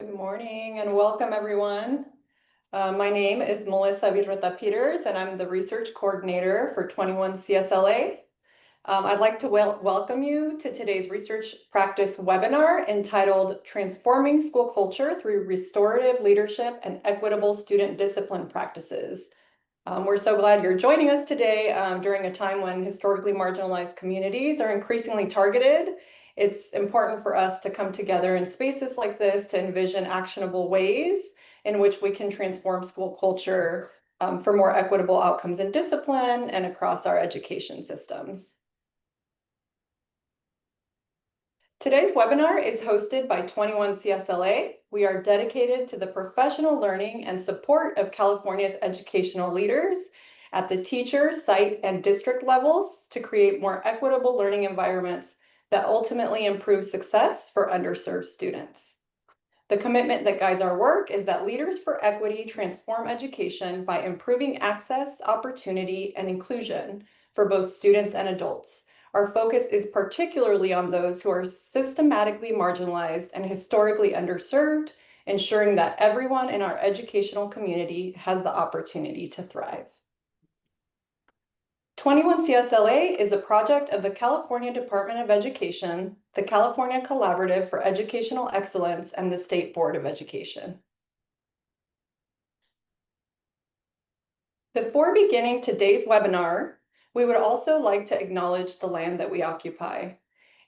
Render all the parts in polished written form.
Good morning and welcome everyone. My name is Melissa Virreta Peters and I'm the research coordinator for 21 CSLA. I'd like to welcome you to today's research practice webinar entitled Transforming School Culture Through Restorative Leadership and Equitable Student Discipline Practices. We're so glad you're joining us today during a time when historically marginalized communities are increasingly targeted. It's important for us to come together in spaces like this to envision actionable ways in which we can transform school culture for more equitable outcomes in discipline and across our education systems. Today's webinar is hosted by 21 CSLA. We are dedicated to the professional learning and support of California's educational leaders at the teacher, site, and district levels to create more equitable learning environments that ultimately improve success for underserved students. The commitment that guides our work is that Leaders for Equity transform education by improving access, opportunity, and inclusion for both students and adults. Our focus is particularly on those who are systematically marginalized and historically underserved, ensuring that everyone in our educational community has the opportunity to thrive. 21 CSLA is a project of the California Department of Education, the California Collaborative for Educational Excellence, and the State Board of Education. Before beginning today's webinar, we would also like to acknowledge the land that we occupy.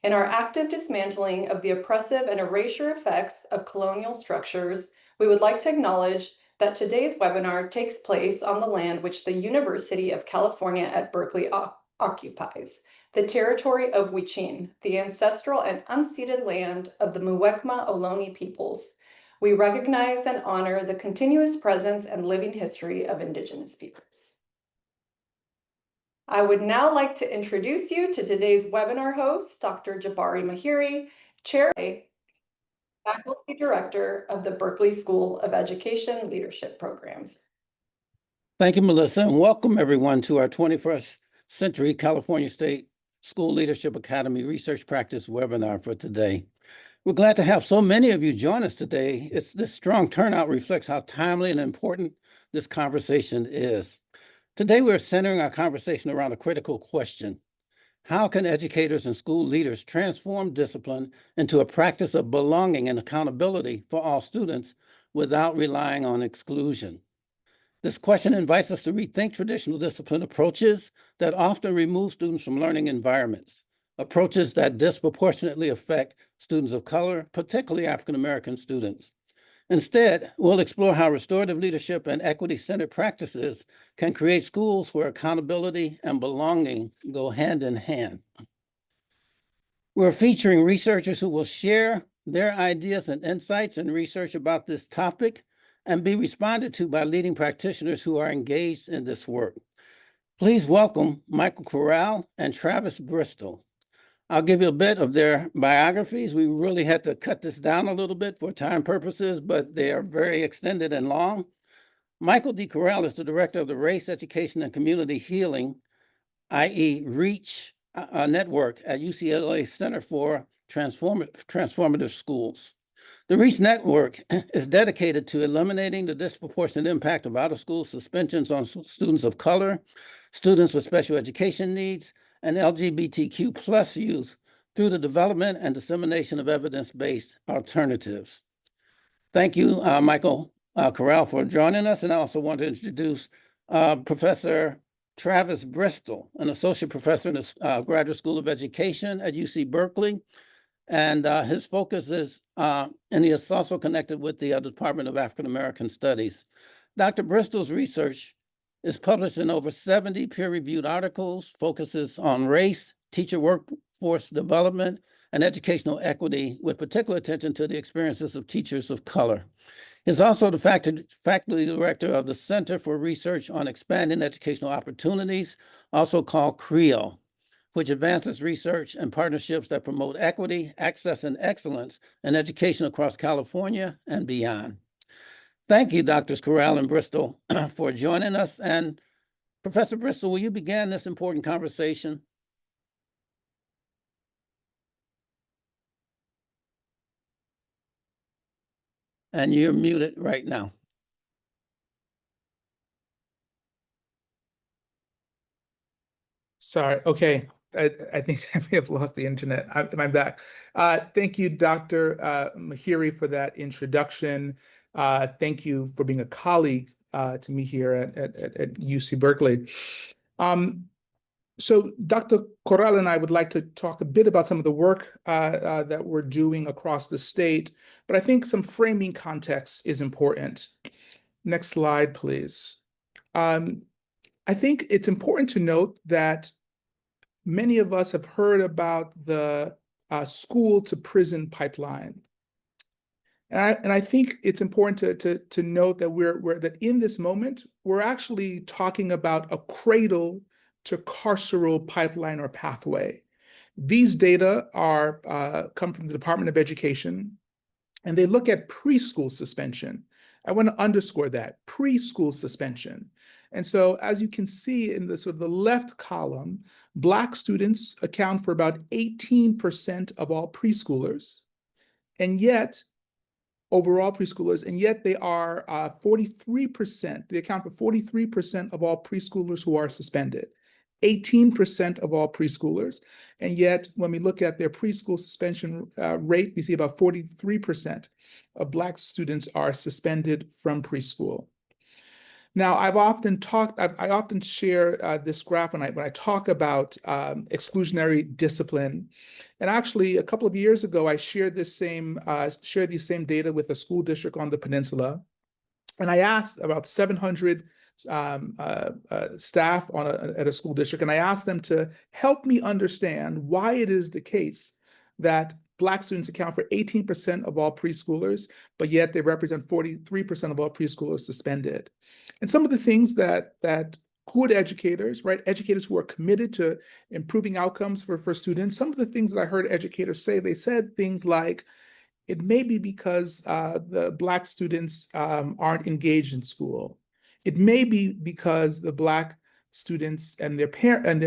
In our active dismantling of the oppressive and erasure effects of colonial structures, we would like to acknowledge that today's webinar takes place on the land which the University of California at Berkeley occupies, the territory of Huichin, the ancestral and unceded land of the Muwekma Ohlone peoples. We recognize and honor the continuous presence and living history of Indigenous peoples. I would now like to introduce you to today's webinar host, Dr. Jabari Mahiri, Chair Faculty Director of the Berkeley School of Education Leadership Programs. Thank you, Melissa, and welcome everyone to our 21st Century California State School Leadership Academy Research Practice webinar for today. We're glad to have so many of you join us today. This strong turnout reflects how timely and important this conversation is. Today, we're centering our conversation around a critical question. How can educators and school leaders transform discipline into a practice of belonging and accountability for all students without relying on exclusion? This question invites us to rethink traditional discipline approaches that often remove students from learning environments, approaches that disproportionately affect students of color, particularly African-American students. Instead, we'll explore how restorative leadership and equity-centered practices can create schools where accountability and belonging go hand in hand. We're featuring researchers who will share their ideas and insights and research about this topic and be responded to by leading practitioners who are engaged in this work. Please welcome Michael Corral and Travis Bristol. I'll give you a bit of their biographies. We really had to cut this down a little bit for time purposes, but they are very extended and long. Michael D. Corral is the director of the Race, Education, and Community Healing, i.e. REACH network at UCLA Center for Transformative Schools. The REACH network is dedicated to eliminating the disproportionate impact of out-of-school suspensions on students of color, students with special education needs, and LGBTQ plus youth through the development and dissemination of evidence-based alternatives. Thank you, Michael Corral, for joining us. And I also want to introduce Professor Travis Bristol, an associate professor in the Graduate School of Education at UC Berkeley. And his focus is, and he is also connected with the Department of African American Studies. Dr. Bristol's research is published in over 70 peer-reviewed articles, focuses on race, teacher workforce development, and educational equity, with particular attention to the experiences of teachers of color. He's also the faculty director of the Center for Research on Expanding Educational Opportunities, also called CREEO, which advances research and partnerships that promote equity, access, and excellence in education across California and beyond. Thank you, Drs. Corral and Bristol, for joining us. And Professor Bristol, will you begin this important conversation? and you're muted right now. Sorry. Okay. I think I may have lost the internet. I'm back. Thank you, Dr. Mahiri, for that introduction. Thank you for being a colleague to me here at UC Berkeley. So Dr. Corral and I would like to talk a bit about some of the work that we're doing across the state, but I think some framing context is important. Next slide, please. I think it's important to note that many of us have heard about the school to prison pipeline. And I think it's important to note that that in this moment, we're actually talking about a cradle to carceral pipeline or pathway. These data come from the Department of Education, and they look at preschool suspension. I want to underscore that, preschool suspension. And so as you can see in the sort of the left column, Black students account for about 18% of all preschoolers, and yet overall preschoolers, and yet they are 43%, they account for 43% of all preschoolers who are suspended, 18% of all preschoolers, and yet when we look at their preschool suspension rate, we see about 43% of Black students are suspended from preschool. Now, I often share this graph when I talk about exclusionary discipline. And actually, a couple of years ago, I shared these same data with a school district on the peninsula. And I asked about 700 staff at a school district, and I asked them to help me understand why it is the case that Black students account for 18% of all preschoolers, but yet they represent 43% of all preschoolers suspended. And some of the things that good educators, right, educators who are committed to improving outcomes for students, some of the things that I heard educators say, they said things like, it may be because the Black students aren't engaged in school. It may be because the Black students and their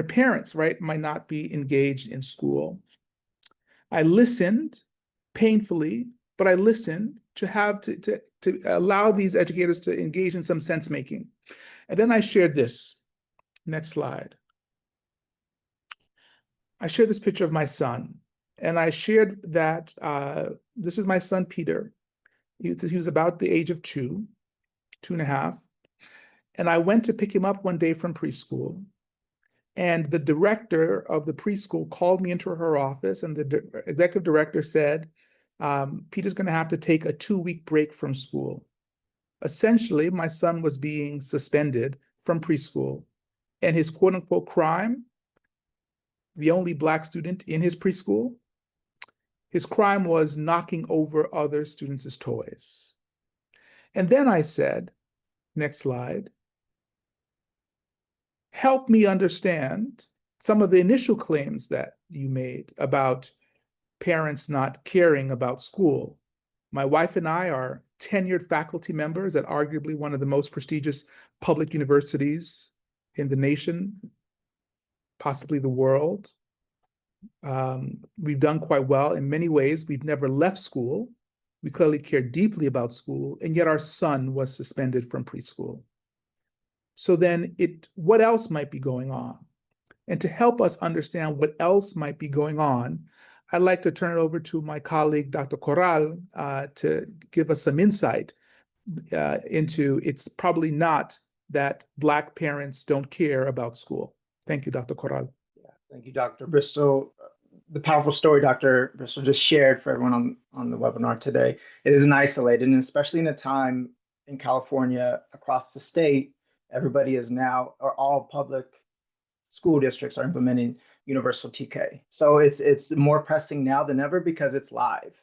parents, right, might not be engaged in school. I listened painfully, but I listened to allow these educators to engage in some sense making. And then I shared this. Next slide. I shared this picture of my son, and I shared that this is my son, Peter. He was about the age of 2.5. And I went to pick him up one day from preschool. And the director of the preschool called me into her office, and the executive director said, Peter's going to have to take a 2-week break from school. Essentially, my son was being suspended from preschool, and his quote unquote crime, the only Black student in his preschool, his crime was knocking over other students' toys. And then I said, next slide, help me understand some of the initial claims that you made about parents not caring about school. My wife and I are tenured faculty members at arguably one of the most prestigious public universities in the nation, possibly the world. We've done quite well in many ways. We've never left school. We clearly care deeply about school, and yet our son was suspended from preschool. So then what else might be going on? And to help us understand what else might be going on, I'd like to turn it over to my colleague, Dr. Corral, to give us some insight into it's probably not that Black parents don't care about school. Thank you, Dr. Corral. Yeah, thank you, Dr. Bristol. The powerful story Dr. Bristol just shared for everyone on the webinar today, it isn't isolated, and especially in a time in California, across the state, everybody is now, or all public school districts are implementing universal TK. So it's more pressing now than ever because it's live.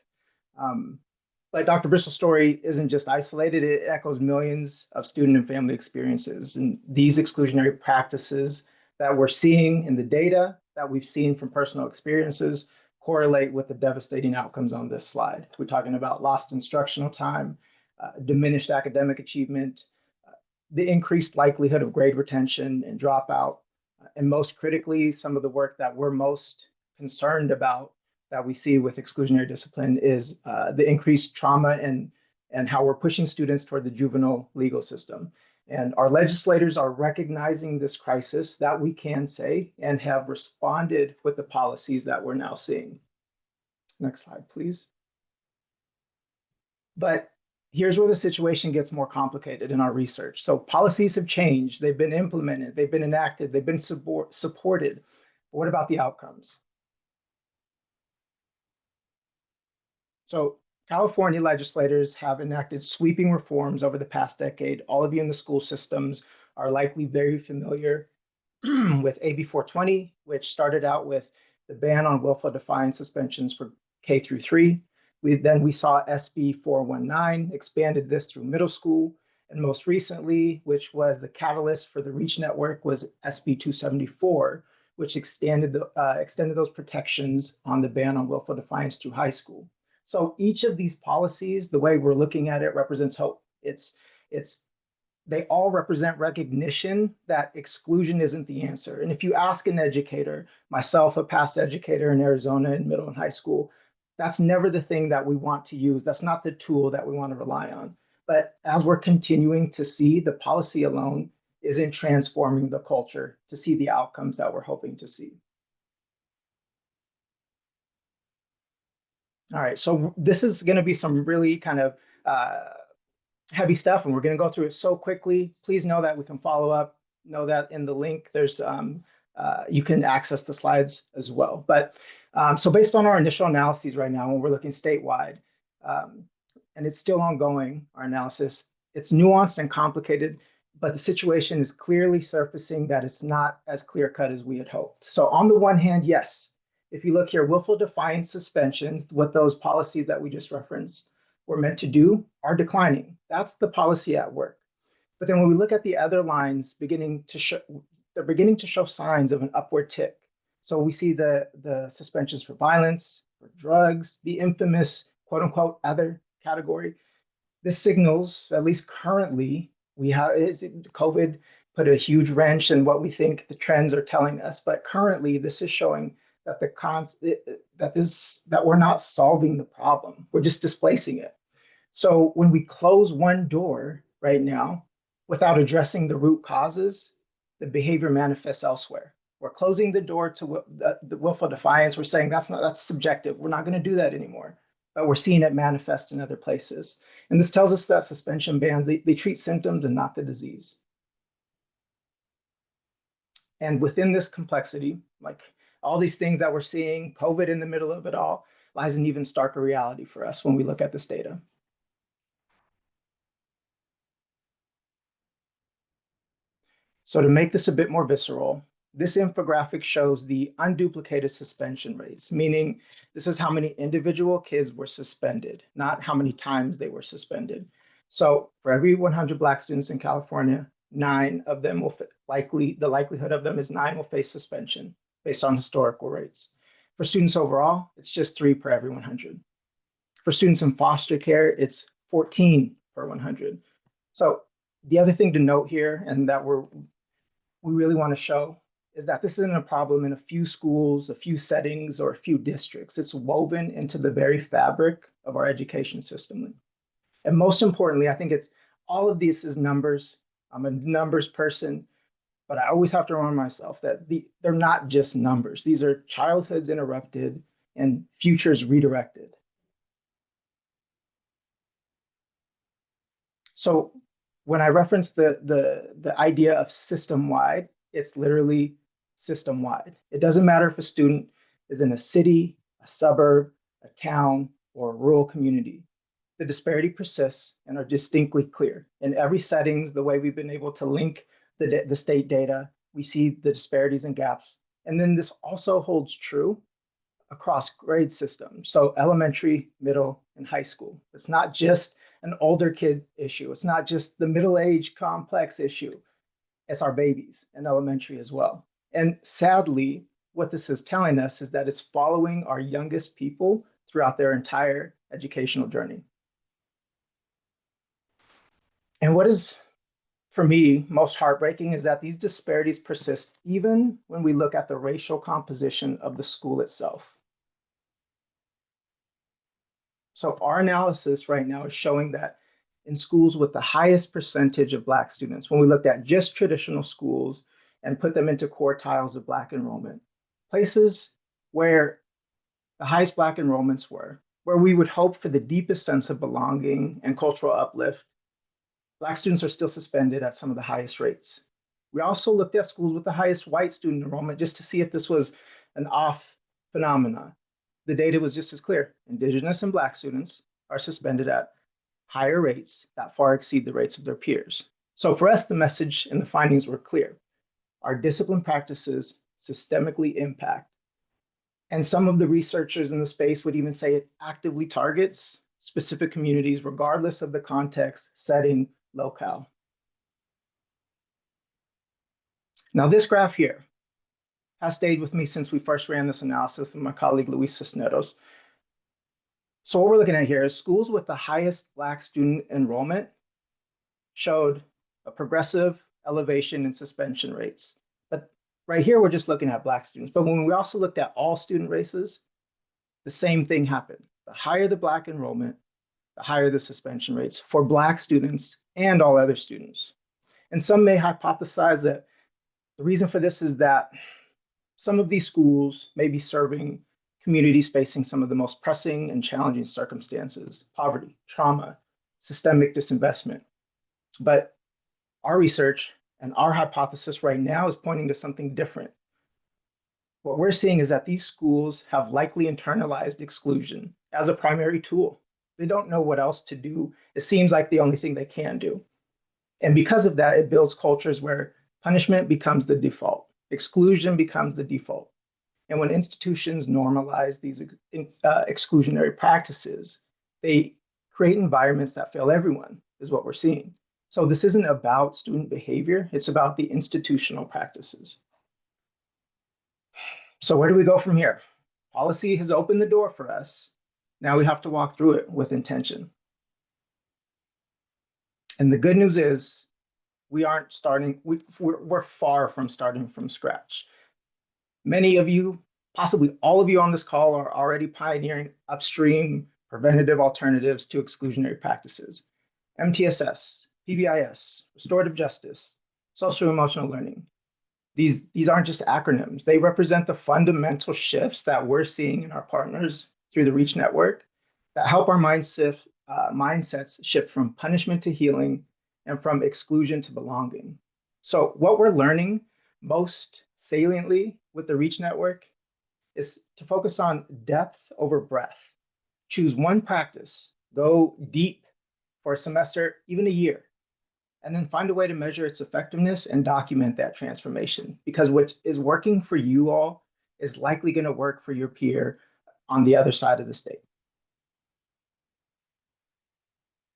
But Dr. Bristol's story isn't just isolated, it echoes millions of student and family experiences. And these exclusionary practices that we're seeing in the data, that we've seen from personal experiences, correlate with the devastating outcomes on this slide. We're talking about lost instructional time, diminished academic achievement, the increased likelihood of grade retention and dropout, and most critically, some of the work that we're most concerned about that we see with exclusionary discipline is the increased trauma and and how we're pushing students toward the juvenile legal system. And our legislators are recognizing this crisis, that we can say, and have responded with the policies that we're now seeing. Next slide, please. But here's where the situation gets more complicated in our research. So policies have changed, they've been implemented, they've been enacted, they've been supported. But what about the outcomes? So California legislators have enacted sweeping reforms over the past decade. All of you in the school systems are likely very familiar with AB 420, which started out with the ban on willful defiance suspensions for K through 3. We saw SB 419, expanded this through middle school. And most recently, which was the catalyst for the REACH network, was SB 274, which extended those protections on the ban on willful defiance through high school. So each of these policies, the way we're looking at it, represents hope. They all represent recognition that exclusion isn't the answer. And if you ask an educator, myself, a past educator in Arizona in middle and high school, that's never the thing that we want to use. That's not the tool that we want to rely on. But as we're continuing to see, the policy alone isn't transforming the culture to see the outcomes that we're hoping to see. All right, so this is going to be some really kind of heavy stuff, and we're going to go through it so quickly. Please know that we can follow up. Know that in the link, there's you can access the slides as well. But so based on our initial analyses right now, when we're looking statewide, and it's still ongoing, our analysis, it's nuanced and complicated, but the situation is clearly surfacing that it's not as clear cut as we had hoped. So on the one hand, yes, if you look here, willful defiance suspensions, what those policies that we just referenced were meant to do, are declining. That's the policy at work. But then when we look at the other lines, they're beginning to show signs of an upward tick. So we see the suspensions for violence, for drugs, the infamous quote unquote other category. This signals, at least currently, COVID put a huge wrench in what we think the trends are telling us. But currently, this is showing that that we're not solving the problem. We're just displacing it. So when we close one door right now without addressing the root causes, the behavior manifests elsewhere. We're closing the door to the willful defiance. We're saying that's subjective. We're not going to do that anymore. But we're seeing it manifest in other places. And this tells us that suspension bans, they treat symptoms and not the disease. And within this complexity, like all these things that we're seeing, COVID in the middle of it all, lies an even starker reality for us when we look at this data. So to make this a bit more visceral, this infographic shows the unduplicated suspension rates, meaning this is how many individual kids were suspended, not how many times they were suspended. So for every 100 Black students in California, 9 of them will the likelihood of them is 9 will face suspension based on historical rates. For students overall, it's just 3 per every 100. For students in foster care, it's 14 per 100. So the other thing to note here, and that we really want to show, is that this isn't a problem in a few schools, a few settings, or a few districts. It's woven into the very fabric of our education system. And most importantly, I think it's all of this is numbers. I'm a numbers person, but I always have to remind myself that they're not just numbers. These are childhoods interrupted and futures redirected. So when I reference the idea of system-wide, it's literally system-wide. It doesn't matter if a student is in a city, a suburb, a town, or a rural community. The disparity persists and are distinctly clear. In every settings, the way we've been able to link the state data, we see the disparities and gaps. And then this also holds true across grade systems. So elementary, middle, and high school. It's not just an older kid issue. It's not just the middle-age complex issue. It's our babies in elementary as well. And sadly, what this is telling us is that it's following our youngest people throughout their entire educational journey. And what is, for me, most heartbreaking is that these disparities persist even when we look at the racial composition of the school itself. So our analysis right now is showing that in schools with the highest percentage of Black students, when we looked at just traditional schools and put them into quartiles of Black enrollment, places where the highest Black enrollments were, where we would hope for the deepest sense of belonging and cultural uplift, Black students are still suspended at some of the highest rates. We also looked at schools with the highest white student enrollment just to see if this was an off phenomena. The data was just as clear. Indigenous and Black students are suspended at higher rates that far exceed the rates of their peers. So for us, the message and the findings were clear. Our discipline practices systemically impact. And some of the researchers in the space would even say it actively targets specific communities, regardless of the context, setting, locale. Now, this graph here has stayed with me since we first ran this analysis with my colleague, Luis Cisneros. So what we're looking at here is schools with the highest Black student enrollment showed a progressive elevation in suspension rates. But right here, we're just looking at Black students. But when we also looked at all student races, the same thing happened. The higher the Black enrollment, the higher the suspension rates for Black students and all other students. And some may hypothesize that the reason for this is that some of these schools may be serving communities facing some of the most pressing and challenging circumstances, poverty, trauma, systemic disinvestment. But our research and our hypothesis right now is pointing to something different. What we're seeing is that these schools have likely internalized exclusion as a primary tool. They don't know what else to do. It seems like the only thing they can do. And because of that, it builds cultures where punishment becomes the default, exclusion becomes the default. And when institutions normalize these exclusionary practices, they create environments that fail everyone, is what we're seeing. So this isn't about student behavior, it's about the institutional practices. So where do we go from here? Policy has opened the door for us. Now we have to walk through it with intention. And the good news is we aren't starting, we're far from starting from scratch. Many of you, possibly all of you on this call, are already pioneering upstream preventative alternatives to exclusionary practices. MTSS, PBIS, restorative justice, social emotional learning. These aren't just acronyms. They represent the fundamental shifts that we're seeing in our partners through the REACH network that help our mindsets shift from punishment to healing and from exclusion to belonging. So what we're learning most saliently with the REACH network is to focus on depth over breadth. Choose one practice, go deep for a semester, even a year, and then find a way to measure its effectiveness and document that transformation. Because what is working for you all is likely going to work for your peer on the other side of the state.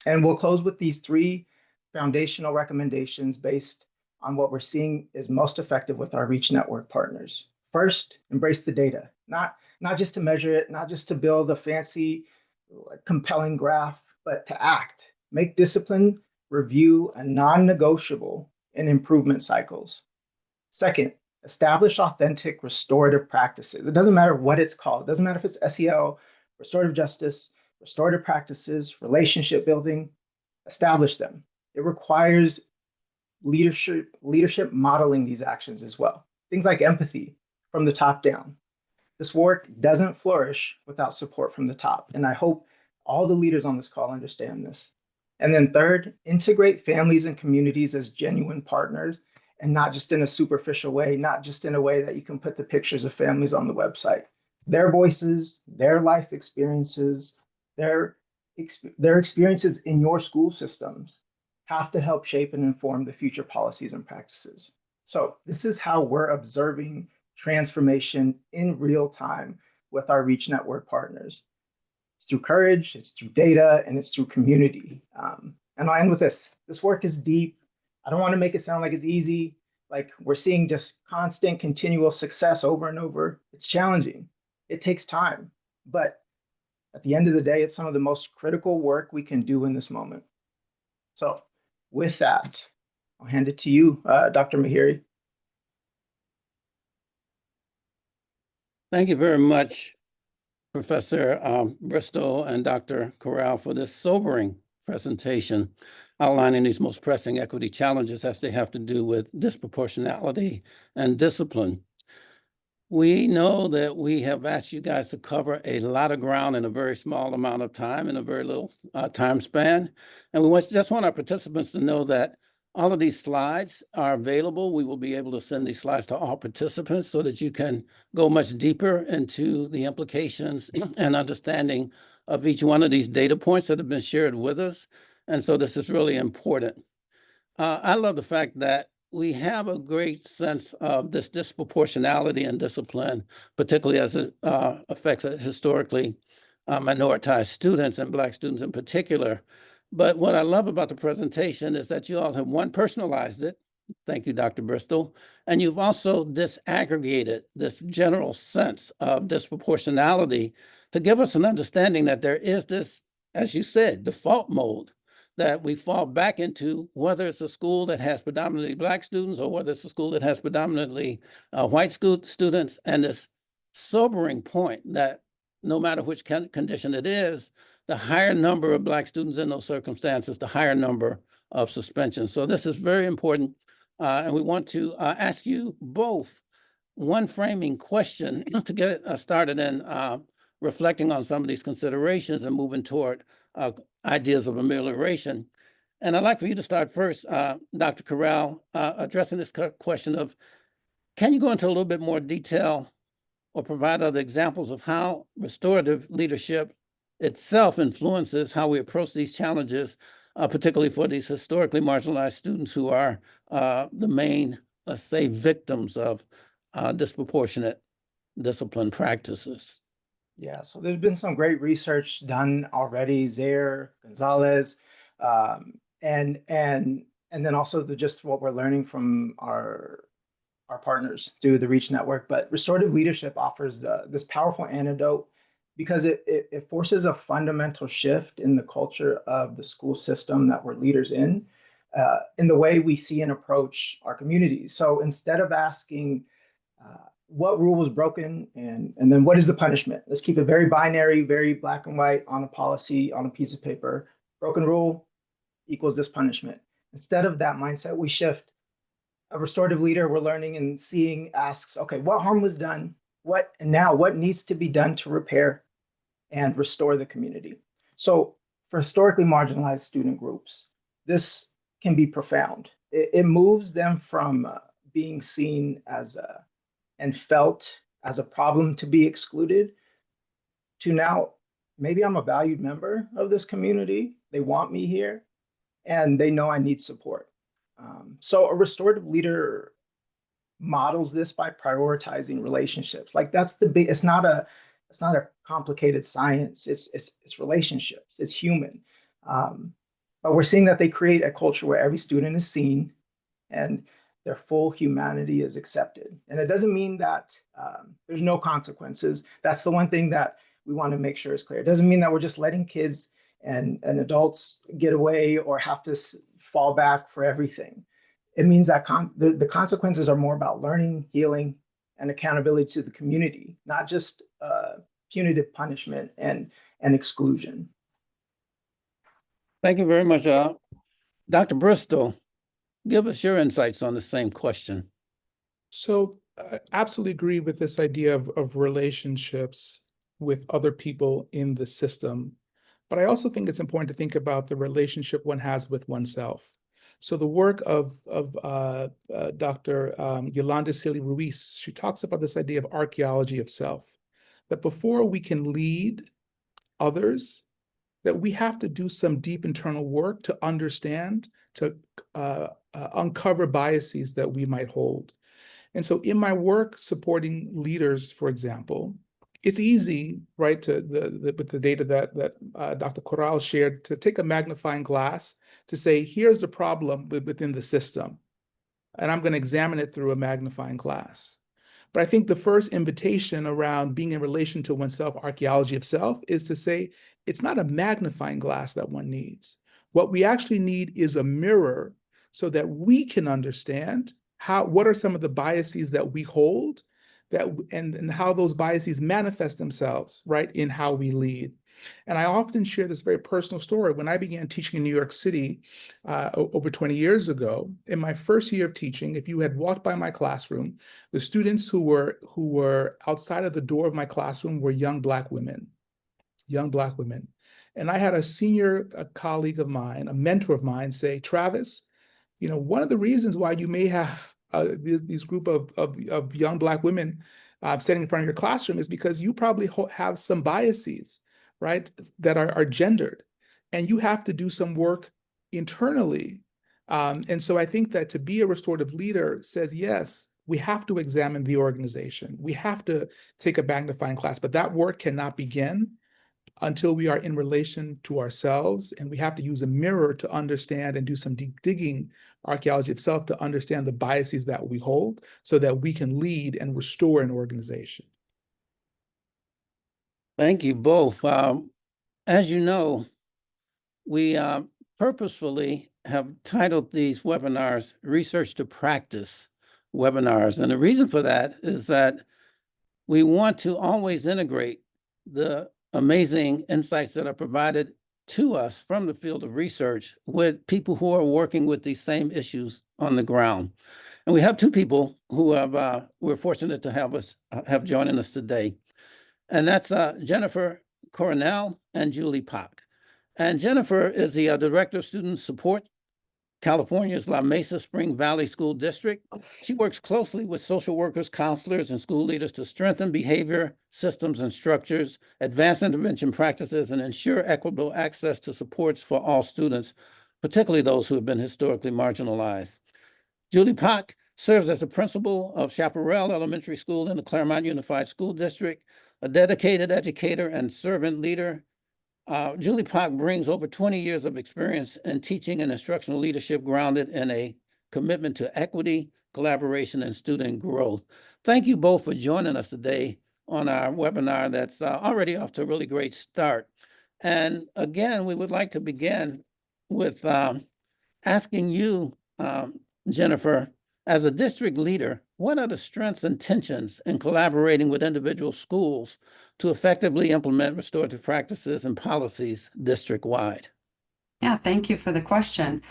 And we'll close with these 3 foundational recommendations based on what we're seeing is most effective with our REACH network partners. First, embrace the data, not just to measure it, not just to build a fancy, compelling graph, but to act. Make discipline review a non-negotiable in improvement cycles. Second, establish authentic restorative practices. It doesn't matter what it's called. It doesn't matter if it's SEL, restorative justice, restorative practices, relationship building. Establish them. It requires leadership modeling these actions as well. Things like empathy from the top down. This work doesn't flourish without support from the top. And I hope all the leaders on this call understand this. And then third, integrate families and communities as genuine partners, and not just in a superficial way, not just in a way that you can put the pictures of families on the website. Their voices, their life experiences, their experiences in your school systems have to help shape and inform the future policies and practices. So this is how we're observing transformation in real time with our REACH network partners. It's through courage, it's through data, and it's through community. And I'll end with this. This work is deep. I don't want to make it sound like it's easy, like we're seeing just constant, continual success over and over. It's challenging. It takes time. But at the end of the day, it's some of the most critical work we can do in this moment. So with that, I'll hand it to you, Dr. Mahiri. Thank you very much, Professor Bristol and Dr. Corral, for this sobering presentation, outlining these most pressing equity challenges as they have to do with disproportionality and discipline. We know that we have asked you guys to cover a lot of ground in a very small amount of time, in a very little time span. And we just want our participants to know that all of these slides are available. We will be able to send these slides to all participants so that you can go much deeper into the implications and understanding of each one of these data points that have been shared with us. And so this is really important. I love the fact that we have a great sense of this disproportionality and discipline, particularly as it affects historically minoritized students and Black students in particular. But what I love about the presentation is that you all have, one, personalized it. Thank you, Dr. Bristol. And you've also disaggregated this general sense of disproportionality to give us an understanding that there is this, as you said, default mode that we fall back into, whether it's a school that has predominantly Black students or whether it's a school that has predominantly white students, and this sobering point that no matter which condition it is, the higher number of Black students in those circumstances, the higher number of suspensions. So this is very important. And we want to ask you both one framing question to get started in reflecting on some of these considerations and moving toward ideas of amelioration. And I'd like for you to start first, Dr. Corral, addressing this question of, can you go into a little bit more detail or provide other examples of how restorative leadership itself influences how we approach these challenges, particularly for these historically marginalized students who are the main, let's say, victims of disproportionate discipline practices? Yeah, so there's been some great research done already, Zaire, Gonzalez, and then also just what we're learning from our partners through the REACH network. But restorative leadership offers this powerful antidote because it forces a fundamental shift in the culture of the school system that we're leaders in the way we see and approach our communities. So instead of asking what rule was broken and then what is the punishment, let's keep it very binary, very black and white on a policy, on a piece of paper. Broken rule equals this punishment. Instead of that mindset, we shift. A restorative leader, we're learning and seeing, asks, okay, what harm was done? What needs to be done to repair and restore the community? So for historically marginalized student groups, this can be profound. It moves them from being seen as and felt as a problem to be excluded to now, maybe I'm a valued member of this community. They want me here and they know I need support. So a restorative leader models this by prioritizing relationships. Like that's the big, it's not a complicated science. It's relationships, it's human. But we're seeing that they create a culture where every student is seen and their full humanity is accepted. And it doesn't mean that there's no consequences. That's the one thing that we want to make sure is clear. It doesn't mean that we're just letting kids and adults get away or have to fall back for everything. It means that the consequences are more about learning, healing, and accountability to the community, not just punitive punishment and exclusion. Thank you very much. Dr. Bristol, give us your insights on the same question. So I absolutely agree with this idea of relationships with other people in the system. But I also think it's important to think about the relationship one has with oneself. So the work of Dr. Yolanda Silly Ruiz, she talks about this idea of archaeology of self, that before we can lead others, that we have to do some deep internal work to understand, to uncover biases that we might hold. And so in my work supporting leaders, for example, it's easy, right, with the data that Dr. Corral shared, to take a magnifying glass to say, here's the problem within the system, and I'm going to examine it through a magnifying glass. But I think the first invitation around being in relation to oneself, archaeology of self, is to say, it's not a magnifying glass that one needs. What we actually need is a mirror so that we can understand what are some of the biases that we hold, and how those biases manifest themselves, right, in how we lead. And I often share this very personal story. When I began teaching in New York City over 20 years ago, in my first year of teaching, if you had walked by my classroom, the students who were outside of the door of my classroom were young Black women. And I had a colleague of mine, a mentor of mine, say, Travis, one of the reasons why you may have these group of young Black women standing in front of your classroom is because you probably have some biases, right, that are gendered, and you have to do some work internally. And so I think that to be a restorative leader says, yes, we have to examine the organization. We have to take a magnifying glass, but that work cannot begin until we are in relation to ourselves, and we have to use a mirror to understand and do some deep digging archaeology of self to understand the biases that we hold so that we can lead and restore an organization. Thank you both. As you know, we purposefully have titled these webinars Research to Practice webinars. And the reason for that is that we want to always integrate the amazing insights that are provided to us from the field of research with people who are working with these same issues on the ground. And we have two people who we're fortunate to have joining us today. And that's Jennifer Coronel and Julie Pak. And Jennifer is the Director of Student Support, California's La Mesa Spring Valley School District. She works closely with social workers, counselors, and school leaders to strengthen behavior, systems, and structures, advance intervention practices, and ensure equitable access to supports for all students, particularly those who have been historically marginalized. Julie Pak serves as the principal of Chaparral Elementary School in the Claremont Unified School District, a dedicated educator and servant leader. Julie Pak brings over 20 years of experience in teaching and instructional leadership grounded in a commitment to equity, collaboration, and student growth. Thank you both for joining us today on our webinar that's already off to a really great start. And again, we would like to begin with asking you, Jennifer, as a district leader, what are the strengths and tensions in collaborating with individual schools to effectively implement restorative practices and policies district-wide? Yeah, thank you for the question.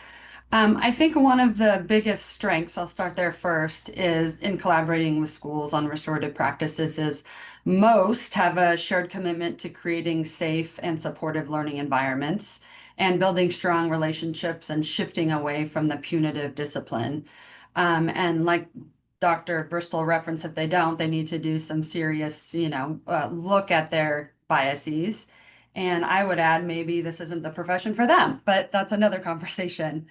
I think one of the biggest strengths, I'll start there first, is in collaborating with schools on restorative practices is most have a shared commitment to creating safe and supportive learning environments and building strong relationships and shifting away from the punitive discipline. And like Dr. Bristol referenced, if they don't, they need to do some serious, look at their biases. And I would add, maybe this isn't the profession for them, but that's another conversation.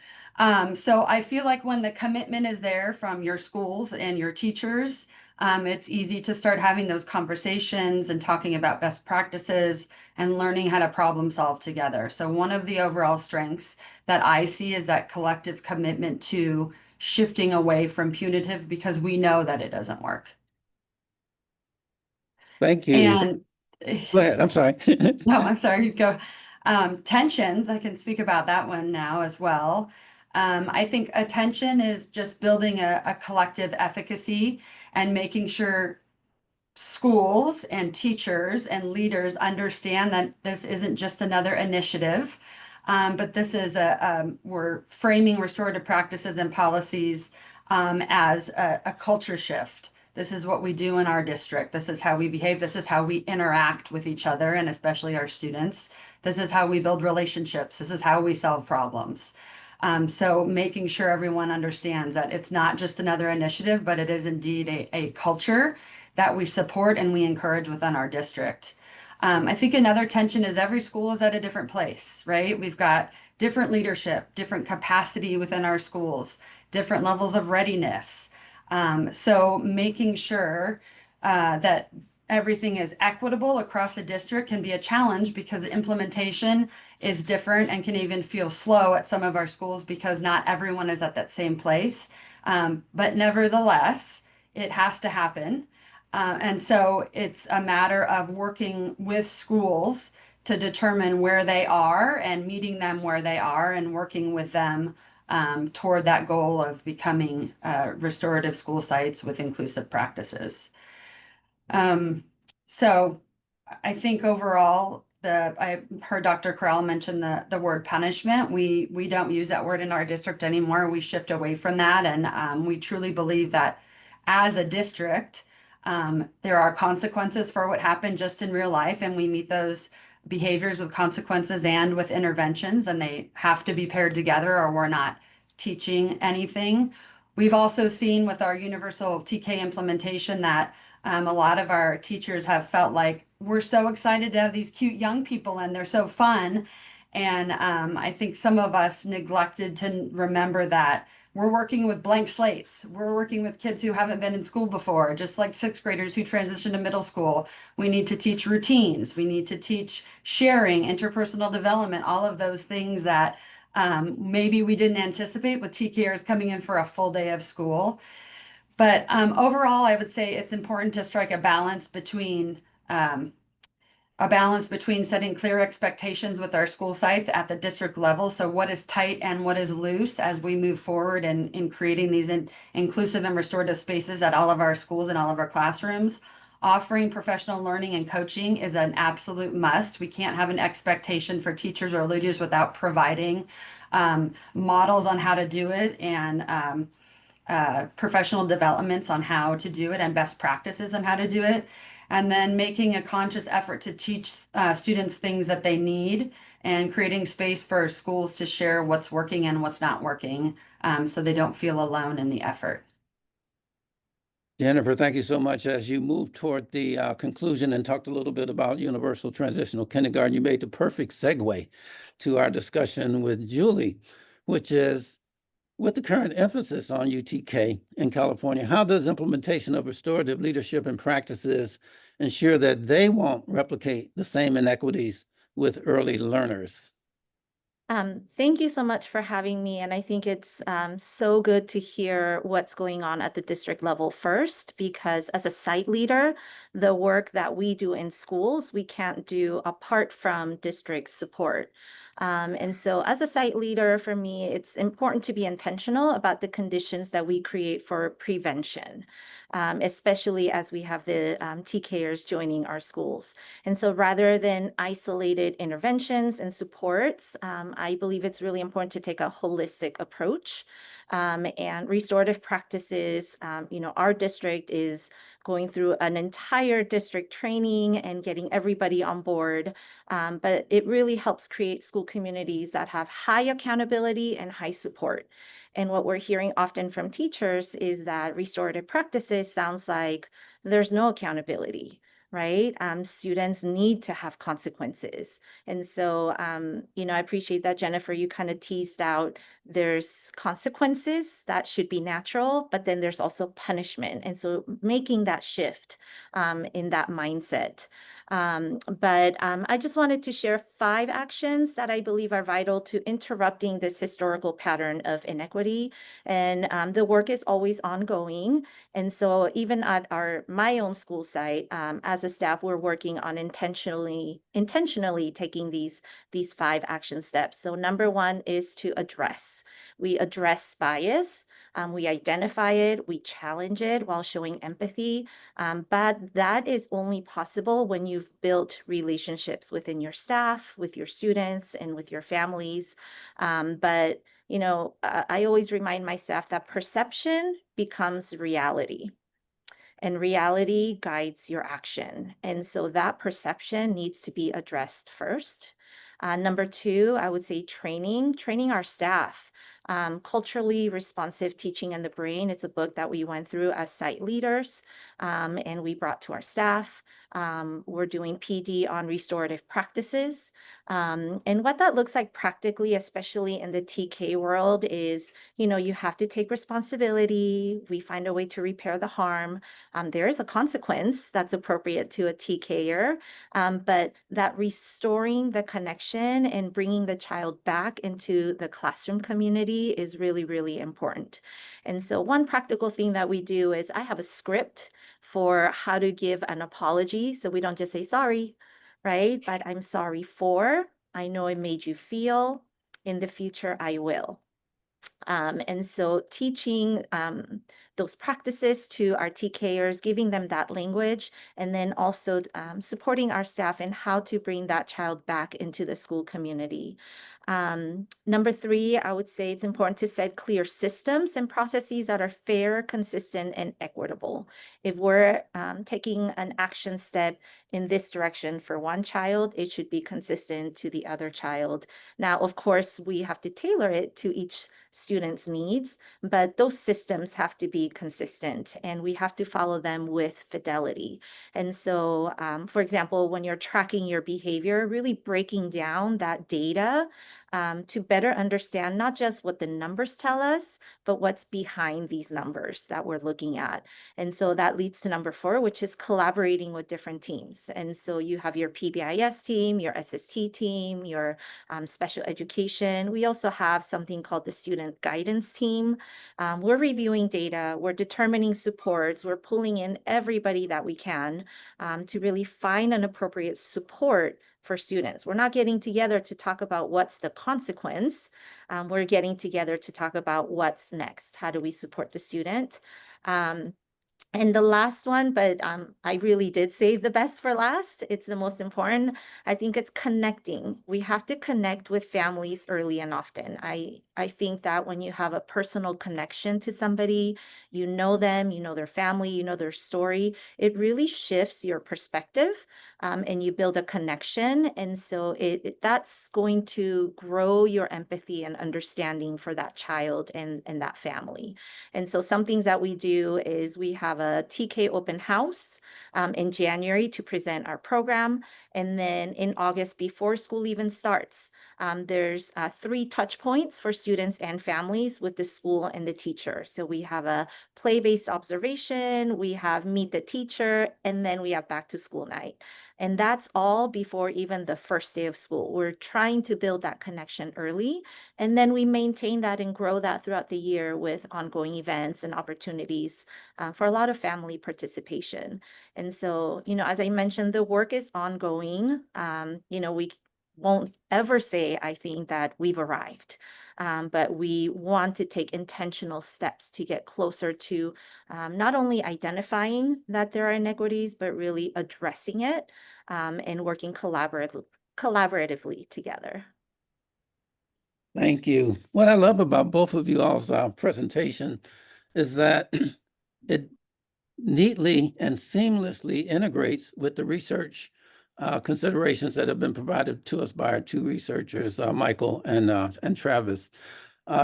So I feel like when the commitment is there from your schools and your teachers, it's easy to start having those conversations and talking about best practices and learning how to problem solve together. So one of the overall strengths that I see is that collective commitment to shifting away from punitive, because we know that it doesn't work. Thank you. And go ahead, I'm sorry. no, I'm sorry, go. Tensions, I can speak about that one now as well. I think attention is just building a collective efficacy and making sure schools and teachers and leaders understand that this isn't just another initiative, but this is we're framing restorative practices and policies as a culture shift. This is what we do in our district. This is how we behave. This is how we interact with each other and especially our students. This is how we build relationships. This is how we solve problems. So making sure everyone understands that it's not just another initiative, but it is indeed a culture that we support and we encourage within our district. I think another tension is every school is at a different place, right? We've got different leadership, different capacity within our schools, different levels of readiness. So making sure that everything is equitable across the district can be a challenge because implementation is different and can even feel slow at some of our schools because not everyone is at that same place. But nevertheless, it has to happen. And so it's a matter of working with schools to determine where they are and meeting them where they are and working with them toward that goal of becoming restorative school sites with inclusive practices. So I think overall, I heard Dr. Corral mention the word punishment. We don't use that word in our district anymore. We shift away from that, and we truly believe that as a district, there are consequences for what happened just in real life, and we meet those behaviors with consequences and with interventions, and they have to be paired together, or we're not teaching anything. We've also seen with our universal TK implementation that a lot of our teachers have felt like we're so excited to have these cute young people and they're so fun. And I think some of us neglected to remember that we're working with blank slates. We're working with kids who haven't been in school before, just like sixth graders who transition to middle school. We need to teach routines. We need to teach sharing, interpersonal development, all of those things that maybe we didn't anticipate with TKers coming in for a full day of school. But overall, I would say it's important to strike a balance between setting clear expectations with our school sites at the district level. So what is tight and what is loose as we move forward in creating these inclusive and restorative spaces at all of our schools and all of our classrooms. Offering professional learning and coaching is an absolute must. We can't have an expectation for teachers or leaders without providing models on how to do it and professional developments on how to do it and best practices on how to do it. And then making a conscious effort to teach students things that they need and creating space for schools to share what's working and what's not working so they don't feel alone in the effort. Jennifer, thank you so much. As you move toward the conclusion and talked a little bit about universal transitional kindergarten, you made the perfect segue to our discussion with Julie, which is, with the current emphasis on UTK in California, how does implementation of restorative leadership and practices ensure that they won't replicate the same inequities with early learners? Thank you so much for having me. And I think it's so good to hear what's going on at the district level first, because as a site leader, the work that we do in schools, we can't do apart from district support. And so as a site leader, for me, it's important to be intentional about the conditions that we create for prevention, especially as we have the TKers joining our schools. And so rather than isolated interventions and supports, I believe it's really important to take a holistic approach. And restorative practices, our district is going through an entire district training and getting everybody on board. But it really helps create school communities that have high accountability and high support. And what we're hearing often from teachers is that restorative practices sounds like there's no accountability, right? Students need to have consequences. And so, I appreciate that, Jennifer, you kind of teased out there's consequences that should be natural, but then there's also punishment. And so making that shift in that mindset. But I just wanted to share 5 actions that I believe are vital to interrupting this historical pattern of inequity. And the work is always ongoing. And so even at my own school site, as a staff, we're working on intentionally taking these 5 action steps. So number 1 is to address. We address bias. We identify it, we challenge it while showing empathy, but that is only possible when you've built relationships within your staff, with your students, and with your families. But I always remind my staff that perception becomes reality. And reality guides your action. And so that perception needs to be addressed first. Number 2, I would say training our staff. Culturally Responsive Teaching in the Brain. It's a book that we went through as site leaders and we brought to our staff. We're doing PD on restorative practices. And what that looks like practically, especially in the TK world, is, you have to take responsibility. We find a way to repair the harm. There is a consequence that's appropriate to a TKer, but that restoring the connection and bringing the child back into the classroom community is really, really important. And so one practical thing that we do is I have a script for how to give an apology. So we don't just say sorry, right? But I'm sorry for, I know it made you feel, in the future I will. And so teaching those practices to our TKers, giving them that language, and then also supporting our staff in how to bring that child back into the school community. Number 3, I would say it's important to set clear systems and processes that are fair, consistent, and equitable. If we're taking an action step in this direction for one child, it should be consistent to the other child. Now, of course, we have to tailor it to each student's needs, but those systems have to be consistent and we have to follow them with fidelity. And so, for example, when you're tracking your behavior, really breaking down that data to better understand not just what the numbers tell us, but what's behind these numbers that we're looking at. And so that leads to number 4, which is collaborating with different teams. And so you have your PBIS team, your SST team, your special education. We also have something called the student guidance team. We're reviewing data, we're determining supports, we're pulling in everybody that we can to really find an appropriate support for students. We're not getting together to talk about what's the consequence. We're getting together to talk about what's next. How do we support the student? And the last one, but I really did save the best for last. It's the most important. I think it's connecting. We have to connect with families early and often. I think that when you have a personal connection to somebody, you know them, you know their family, you know their story, it really shifts your perspective and you build a connection. And so that's going to grow your empathy and understanding for that child and that family. And so some things that we do is we have a TK open house in January to present our program. And then in August, before school even starts, there's 3 touch points for students and families with the school and the teacher. So we have a play-based observation, we have meet the teacher, and then we have back to school night. And that's all before even the first day of school. We're trying to build that connection early, and then we maintain that and grow that throughout the year with ongoing events and opportunities for a lot of family participation. And so, as I mentioned, the work is ongoing. We won't ever say, I think, that we've arrived. But we want to take intentional steps to get closer to not only identifying that there are inequities, but really addressing it and working collaboratively together. Thank you. What I love about both of you all's presentation is that it neatly and seamlessly integrates with the research considerations that have been provided to us by our 2 researchers, Michael and Travis.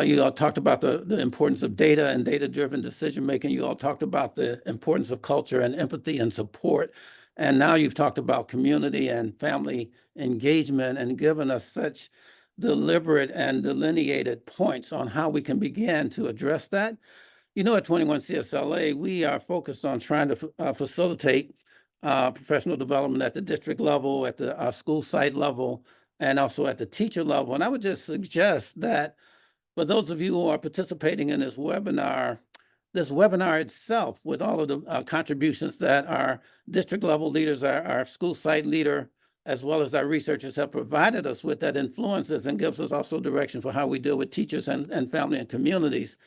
You all talked about the importance of data and data-driven decision-making. You all talked about the importance of culture and empathy and support. And now you've talked about community and family engagement and given us such deliberate and delineated points on how we can begin to address that. At 21 CSLA, we are focused on trying to facilitate professional development at the district level, at the school site level, and also at the teacher level. And I would just suggest that for those of you who are participating in this webinar itself, with all of the contributions that our district level leaders, our school site leader, as well as our researchers have provided us with, that influences and gives us also direction for how we deal with teachers and family and communities,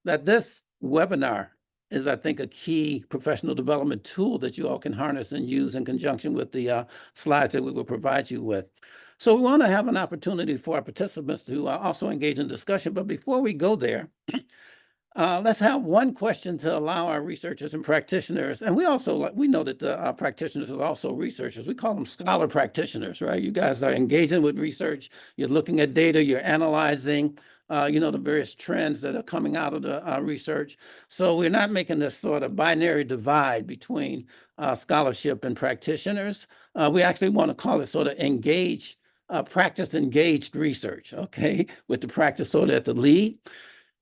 that this webinar is, I think, a key professional development tool that you all can harness and use in conjunction with the slides that we will provide you with. So we want to have an opportunity for our participants to also engage in discussion. But before we go there, let's have one question to allow our researchers and practitioners. And we know that the practitioners are also researchers. We call them scholar practitioners, right? You guys are engaging with research. You're looking at data. You're analyzing the various trends that are coming out of the research. So we're not making this sort of binary divide between scholarship and practitioners. We actually want to call it sort of practice engaged research, okay, with the practice sort of at the lead.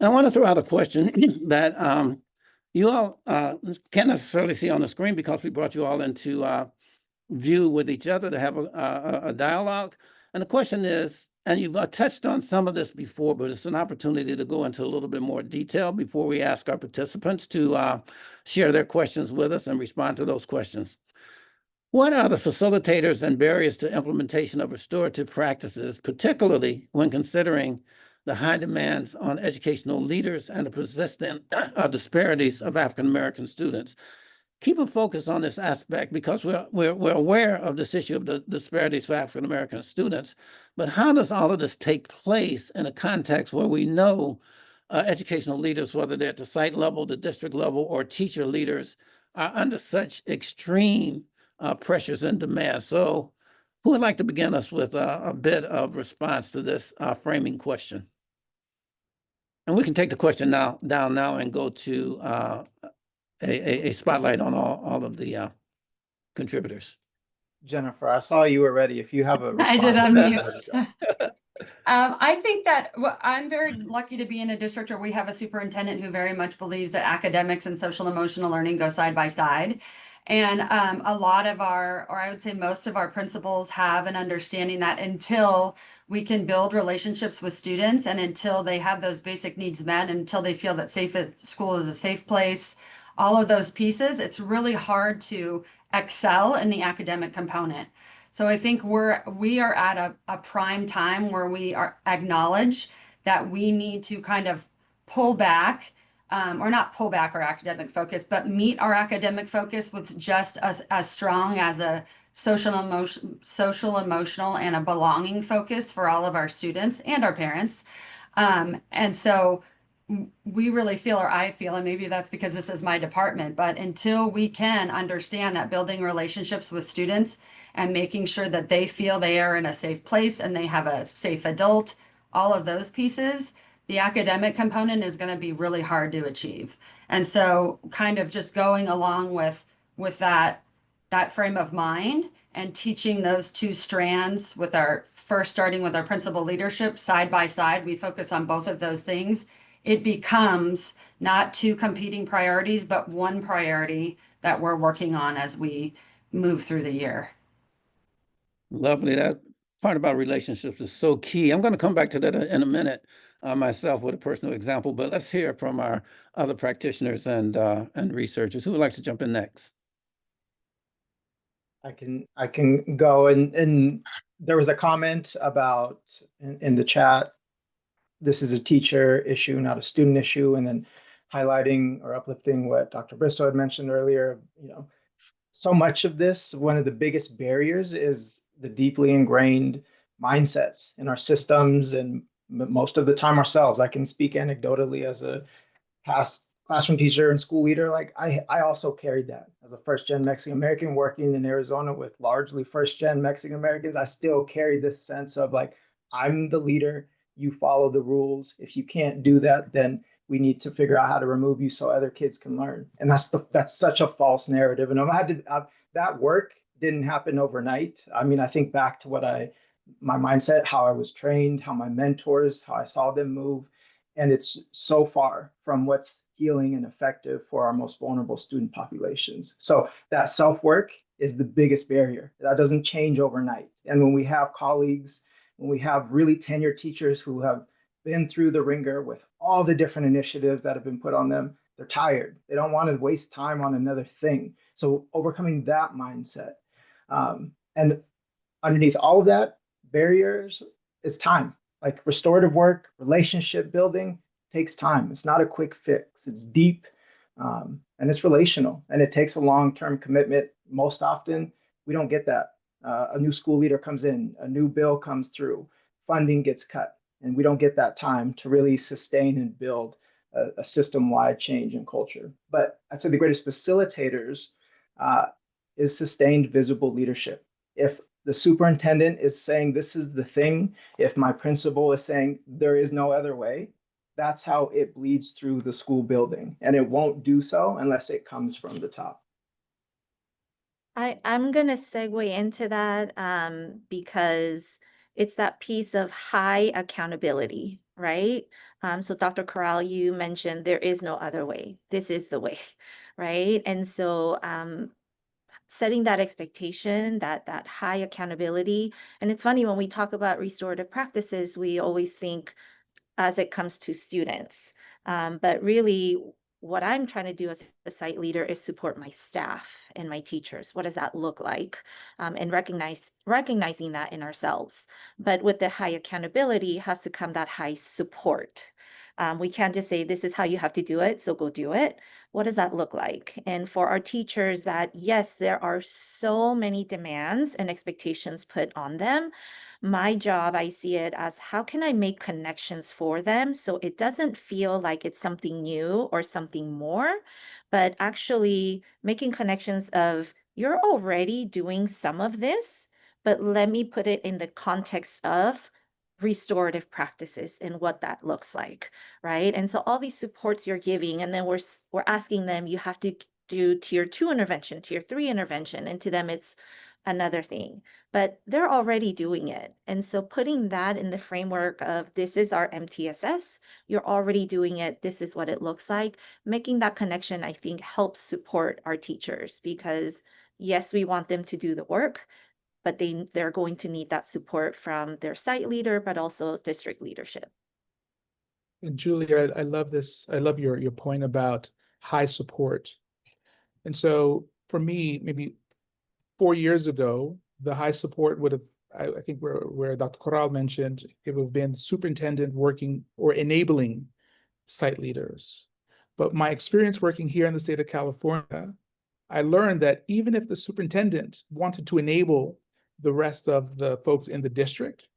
And I want to throw out a question that you all can't necessarily see on the screen because we brought you all into view with each other to have a dialogue. And the question is, and you've touched on some of this before, but it's an opportunity to go into a little bit more detail before we ask our participants to share their questions with us and respond to those questions. What are the facilitators and barriers to implementation of restorative practices, particularly when considering the high demands on educational leaders and the persistent disparities of African American students. Keep a focus on this aspect because we're aware of this issue of the disparities for African American students, but how does all of this take place in a context where we know educational leaders, whether they're at the site level, the district level, or teacher leaders, are under such extreme pressures and demands? So who would like to begin us with a bit of response to this framing question? And we can take the question down now and go to a spotlight on all of the contributors. Jennifer, I saw you were ready. If you have a I did response, unmute. go ahead and go. I think that I'm very lucky to be in a district where we have a superintendent who very much believes that academics and social emotional learning go side by side. And a lot of our, or I would say most of our principals have an understanding that until we can build relationships with students and until they have those basic needs met, until they feel that school is a safe place, all of those pieces, it's really hard to excel in the academic component. So I think we are at a prime time where we acknowledge that we need to kind of pull back, or not pull back our academic focus, but meet our academic focus with just as strong as a social, emotional, and a belonging focus for all of our students and our parents. And so we really feel, or I feel, and maybe that's because this is my department, but until we can understand that building relationships with students and making sure that they feel they are in a safe place and they have a safe adult, all of those pieces, the academic component is going to be really hard to achieve. And so kind of just going along with that frame of mind and teaching those two strands with starting with our principal leadership side by side, we focus on both of those things. It becomes not two competing priorities, but one priority that we're working on as we move through the year. Lovely. That part about relationships is so key. I'm going to come back to that in a minute myself with a personal example, but let's hear from our other practitioners and researchers. Who would like to jump in next? I can go, and there was a comment about in the chat, this is a teacher issue, not a student issue, and then highlighting or uplifting what Dr. Bristol had mentioned earlier. So much of this, one of the biggest barriers is the deeply ingrained mindsets in our systems, and most of the time ourselves. I can speak anecdotally as a past classroom teacher and school leader. Like I also carried that as a first-gen Mexican American working in Arizona with largely first-gen Mexican Americans. I still carry this sense of like, I'm the leader, you follow the rules. If you can't do that, then we need to figure out how to remove you so other kids can learn. And that's such a false narrative. And that work didn't happen overnight. I mean, I think back to my mindset, how I was trained, how my mentors, how I saw them move. And it's so far from what's healing and effective for our most vulnerable student populations. So that self-work is the biggest barrier. That doesn't change overnight. And when we have colleagues, when we have really tenured teachers who have been through the ringer with all the different initiatives that have been put on them, they're tired. They don't want to waste time on another thing. So overcoming that mindset. And underneath all of that, barriers is time. Like restorative work, relationship building takes time. It's not a quick fix. It's deep, and it's relational, and it takes a long-term commitment. Most often, we don't get that. A new school leader comes in, a new bill comes through, funding gets cut, and we don't get that time to really sustain and build a system-wide change in culture. But I'd say the greatest facilitators is sustained visible leadership. If the superintendent is saying this is the thing, if my principal is saying there is no other way, that's how it bleeds through the school building. And it won't do so unless it comes from the top. I'm gonna segue into that because it's that piece of high accountability, right? So Dr. Corral, you mentioned there is no other way. This is the way, right? And so setting that expectation, that high accountability. And it's funny when we talk about restorative practices, we always think as it comes to students, but really what I'm trying to do as a site leader is support my staff and my teachers. What does that look like? And recognizing that in ourselves. But with the high accountability has to come that high support. We can't just say, this is how you have to do it, so go do it. What does that look like? And for our teachers that, yes, there are so many demands and expectations put on them. My job, I see it as how can I make connections for them so it doesn't feel like it's something new or something more, but actually making connections of you're already doing some of this, but let me put it in the context of restorative practices and what that looks like, right? And so all these supports you're giving, and then we're asking them, you have to do tier 2 intervention, tier 3 intervention, and to them it's another thing, but they're already doing it. And so putting that in the framework of this is our MTSS, you're already doing it, this is what it looks like, making that connection, I think, helps support our teachers because yes, we want them to do the work, but they're going to need that support from their site leader, but also district leadership. And Julia, I love this. I love your point about high support. And so for me, maybe 4 years ago, the high support would have, I think where Dr. Corral mentioned, it would have been superintendent working or enabling site leaders. But my experience working here in the state of California, I learned that even if the superintendent wanted to enable the rest of the folks in the district,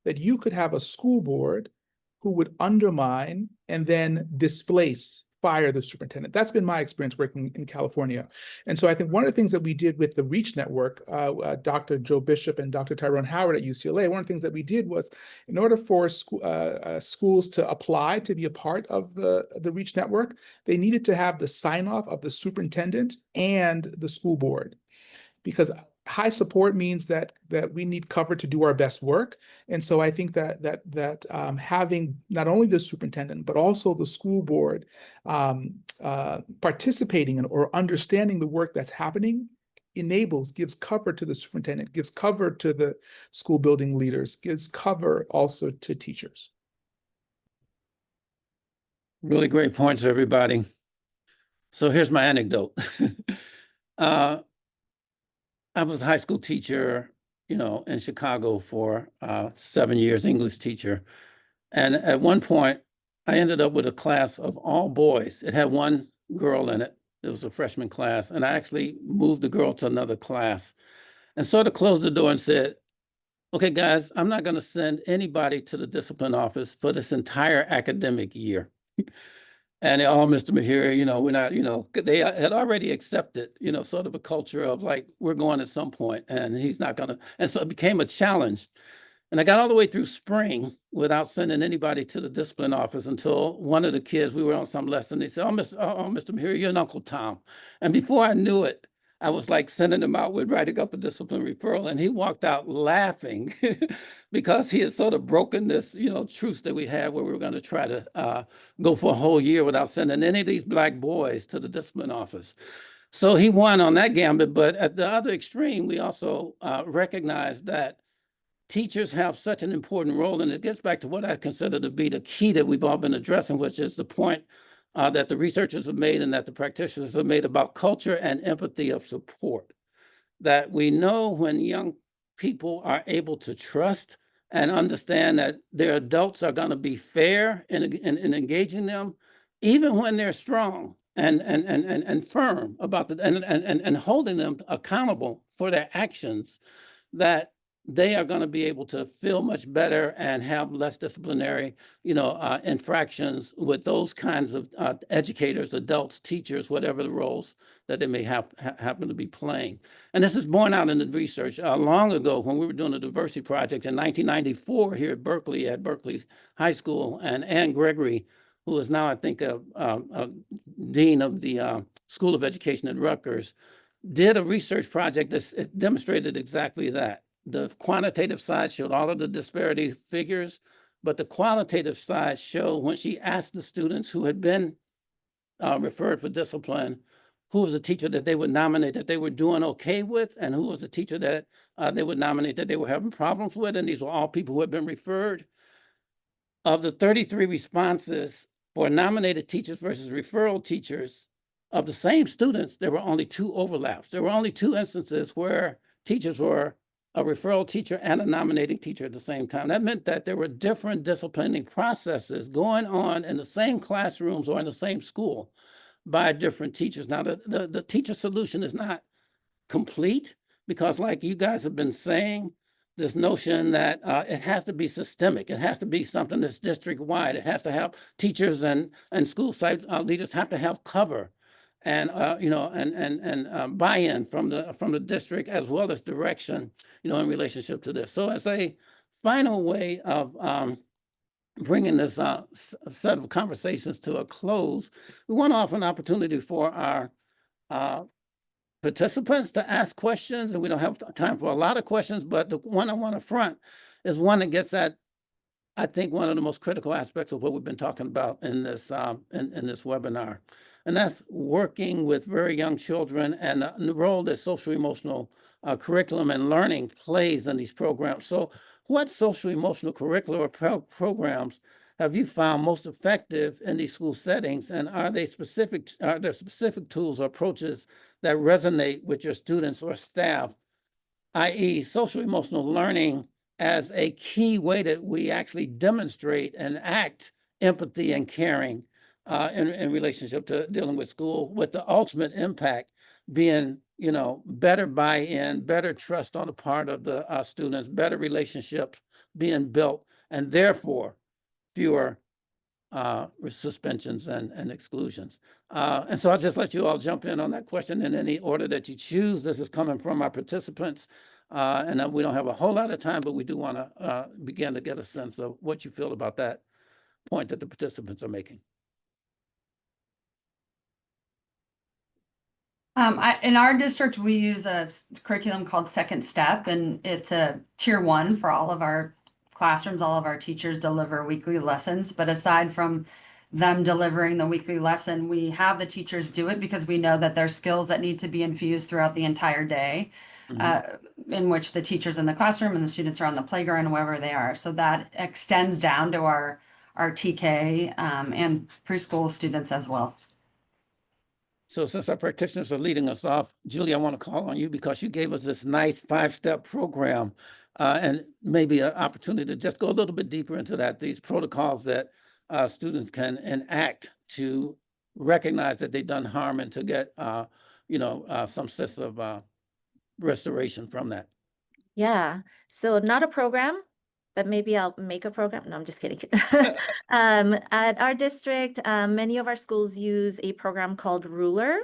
that you could have a school board who would undermine and then fire the superintendent. That's been my experience working in California. And so I think one of the things that we did with the REACH network, Dr. Joe Bishop and Dr. Tyrone Howard at UCLA, one of the things that we did was in order for schools to apply to be a part of the REACH network, they needed to have the sign off of the superintendent and the school board. Because high support means that we need cover to do our best work, and so I think that having not only the superintendent but also the school board participating in or understanding the work that's happening gives cover to the superintendent, gives cover to the school building leaders, gives cover also to teachers. Really great points, everybody. So here's my anecdote. I was a high school teacher, in Chicago for 7 years, English teacher. And at one point, I ended up with a class of all boys. It had one girl in it. It was a freshman class. And I actually moved the girl to another class and sort of closed the door and said, okay, guys, I'm not going to send anybody to the discipline office for this entire academic year. And Mr. Mahiri, we're not, they had already accepted, sort of a culture of like, we're going at some point and he's not going to. And so it became a challenge. And I got all the way through spring without sending anybody to the discipline office until one of the kids, we were on some lesson. They said, Mr. Mahiri, you're an Uncle Tom. And before I knew it, I was like sending him out with writing up a discipline referral. And he walked out laughing because he had sort of broken this, truce that we had where we were going to try to go for a whole year without sending any of these Black boys to the discipline office. So he won on that gambit. But at the other extreme, we also recognized that teachers have such an important role. And it gets back to what I consider to be the key that we've all been addressing, which is the point that the researchers have made and that the practitioners have made about culture and empathy of support. That we know when young people are able to trust and understand that their adults are going to be fair in engaging them, even when they're strong and firm about and holding them accountable for their actions, that they are going to be able to feel much better and have less disciplinary, infractions with those kinds of educators, adults, teachers, whatever the roles that they may happen to be playing. And this is borne out in the research. Long ago, when we were doing a diversity project in 1994 here at Berkeley High School, and Ann Gregory, who is now, I think, a dean of the School of Education at Rutgers, did a research project that demonstrated exactly that. The quantitative side showed all of the disparity figures, but the qualitative side showed when she asked the students who had been referred for discipline, who was a teacher that they would nominate that they were doing okay with, and who was a teacher that they would nominate that they were having problems with, and these were all people who had been referred. Of the 33 responses, For nominated teachers versus referral teachers of the same students, there were only 2 overlaps. There were only 2 instances where teachers were a referral teacher and a nominating teacher at the same time. That meant that there were different disciplining processes going on in the same classrooms or in the same school by different teachers. Now, the teacher solution is not complete because, like you guys have been saying, this notion that it has to be systemic. It has to be something that's district-wide. It has to have teachers and school site leaders have to have cover and buy-in from the district as well as direction, in relationship to this. So as a final way of bringing this set of conversations to a close, we want to offer an opportunity for our participants to ask questions, and we don't have time for a lot of questions, but the one I want to front is one that gets at, I think, one of the most critical aspects of what we've been talking about in this in this webinar, and that's working with very young children and the role that social emotional curriculum and learning plays in these programs. So, what social emotional curricular programs have you found most effective in these school settings, and are there specific tools or approaches that resonate with your students or staff, i.e. social emotional learning as a key way that we actually demonstrate and act empathy and caring in relationship to dealing with school, with the ultimate impact being, better buy-in, better trust on the part of the students, better relationships being built, and therefore fewer suspensions and exclusions. And so I'll just let you all jump in on that question in any order that you choose. This is coming from our participants. And we don't have a whole lot of time, but we do want to begin to get a sense of what you feel about that point that the participants are making. In our district, we use a curriculum called Second Step, and it's a tier 1 for all of our classrooms. All of our teachers deliver weekly lessons, but aside from them delivering the weekly lesson, we have the teachers do it because we know that there's skills that need to be infused throughout the entire day, in which the teachers in the classroom and the students are on the playground, wherever they are. So that extends down to our TK and preschool students as well. So since our practitioners are leading us off, Julie, I want to call on you because you gave us this nice 5-step program and maybe an opportunity to just go a little bit deeper into that, these protocols that students can enact to recognize that they've done harm and to get, some sense of restoration from that. Yeah, so not a program, but maybe I'll make a program. No, I'm just kidding. At our district, many of our schools use a program called Ruler,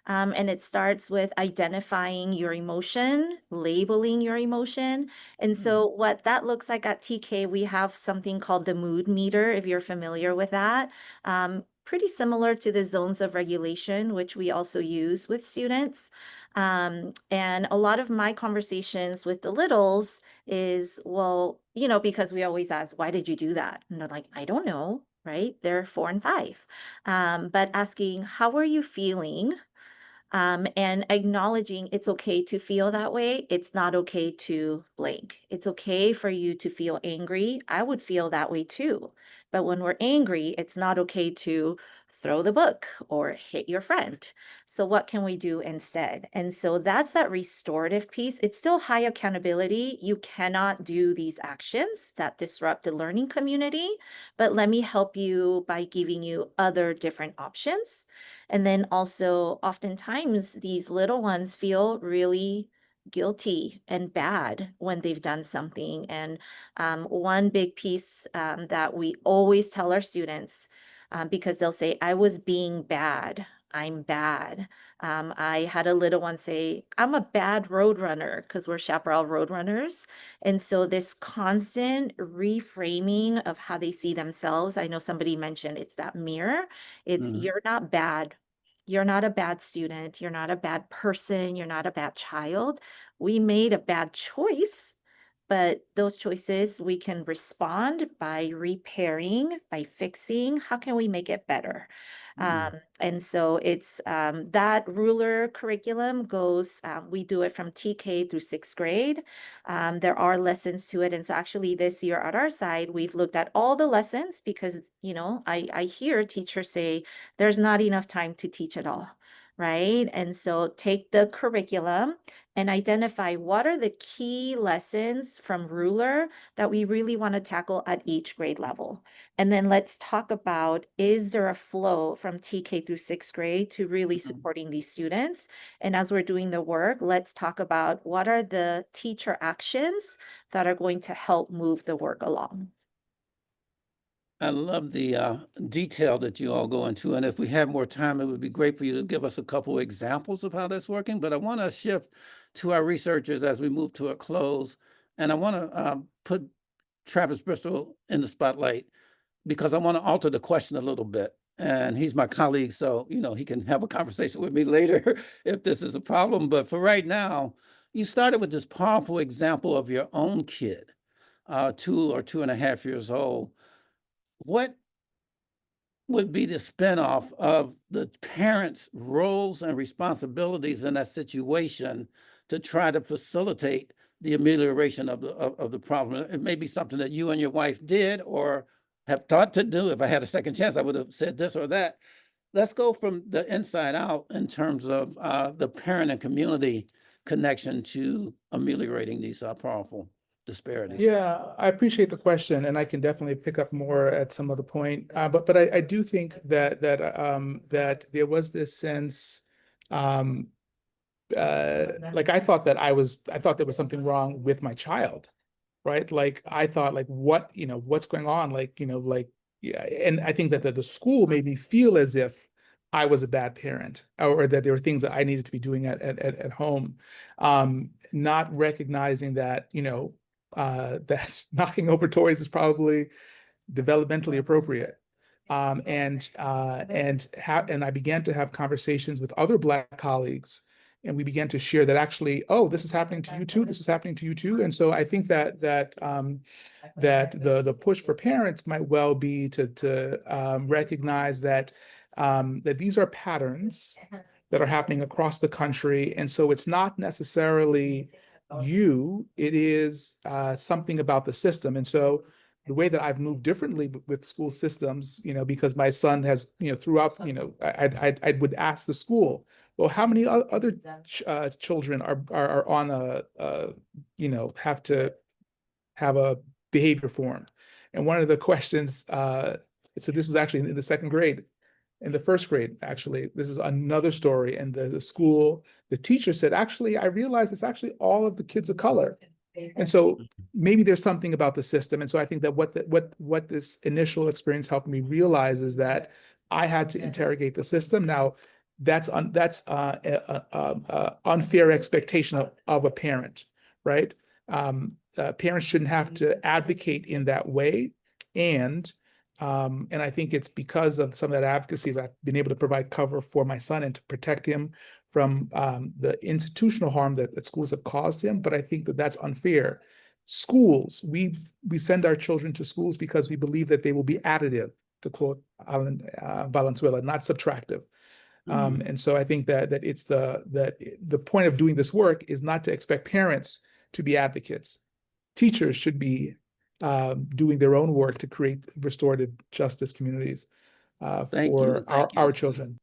and it starts with identifying your emotion, labeling your emotion. And so what that looks like at TK, we have something called the mood meter, if you're familiar with that. Pretty similar to the zones of regulation, which we also use with students. And a lot of my conversations with the littles is, well, because we always ask, why did you do that? And they're like, I don't know, right? They're 4 and 5. But asking, how are you feeling? And acknowledging it's okay to feel that way. It's not okay to blank. It's okay for you to feel angry. I would feel that way too. But when we're angry, it's not okay to throw the book or hit your friend. So what can we do instead? And so that's that restorative piece. It's still high accountability. You cannot do these actions that disrupt the learning community, but let me help you by giving you other different options. And then also oftentimes these little ones feel really guilty and bad when they've done something. And one big piece that we always tell our students, because they'll say, I was being bad. I'm bad. I had a little one say, I'm a bad road runner, because we're Chaparral road runners. And so this constant reframing of how they see themselves, I know somebody mentioned it's that mirror. It's you're not bad. You're not a bad student. You're not a bad person. You're not a bad child. We made a bad choice, But those choices, we can respond by repairing, by fixing. How can we make it better? And so it's that ruler curriculum goes, we do it from TK through 6th grade. There are lessons to it. And so actually this year at our side, we've looked at all the lessons because, you know, I hear teachers say there's not enough time to teach it all, right? And so take the curriculum and identify what are the key lessons from ruler that we really want to tackle at each grade level. And then let's talk about, is there a flow from TK through 6th grade to really supporting these students? And as we're doing the work, let's talk about what are the teacher actions that are going to help move the work along. I love the detail that you all go into. And if we had more time, it would be great for you to give us a couple of examples of how that's working. But I want to shift to our researchers as we move to a close. And I want to put Travis Bristol in the spotlight because I want to alter the question a little bit. And he's my colleague, so, you know, he can have a conversation with me later if this is a problem. But for right now, you started with this powerful example of your own kid, 2 or 2.5 years old. What would be the spinoff of the parents' roles and responsibilities in that situation to try to facilitate the amelioration of the problem? It may be something that you and your wife did or have thought to do. If I had a second chance, I would have said this or that. Let's go from the inside out in terms of the parent and community connection to ameliorating these powerful disparities. Yeah, I appreciate the question, and I can definitely pick up more at some other point. But I do think that that there was this sense, like I thought there was something wrong with my child, right? Like I thought, like what, you know, what's going on? Like, you know, like, yeah. And I think that the school made me feel as if I was a bad parent, or that there were things that I needed to be doing at home, not recognizing that, you know, that knocking over toys is probably developmentally appropriate. And I began to have conversations with other Black colleagues, and we began to share that actually, oh, this is happening to you too. This is happening to you too. And so I think that the push for parents might well be to recognize that that these are patterns that are happening across the country, and so it's not necessarily you, it is something about the system. And so the way that I've moved differently with school systems, you know, because my son has, you know, throughout, you know, I would ask the school, well, how many other children are on you know, have to have a behavior form? And one of the questions, so this was actually in the 2nd grade. In the 1st grade, actually, this is another story. And the teacher said, actually, I realized it's actually all of the kids of color. And so maybe there's something about the system. And so I think that what this initial experience helped me realize is that I had to interrogate the system. Now, that's unfair expectation of a parent, right? Parents shouldn't have to advocate in that way. And I think it's because of some of that advocacy that I've been able to provide cover for my son and to protect him from the institutional harm that schools have caused him. But I think that that's unfair. Schools, we send our children to schools because we believe that they will be additive, to quote Alan Valenzuela, not subtractive. And so I think that it's the point of doing this work is not to expect parents to be advocates. Teachers should be doing their own work to create restorative justice communities for our children.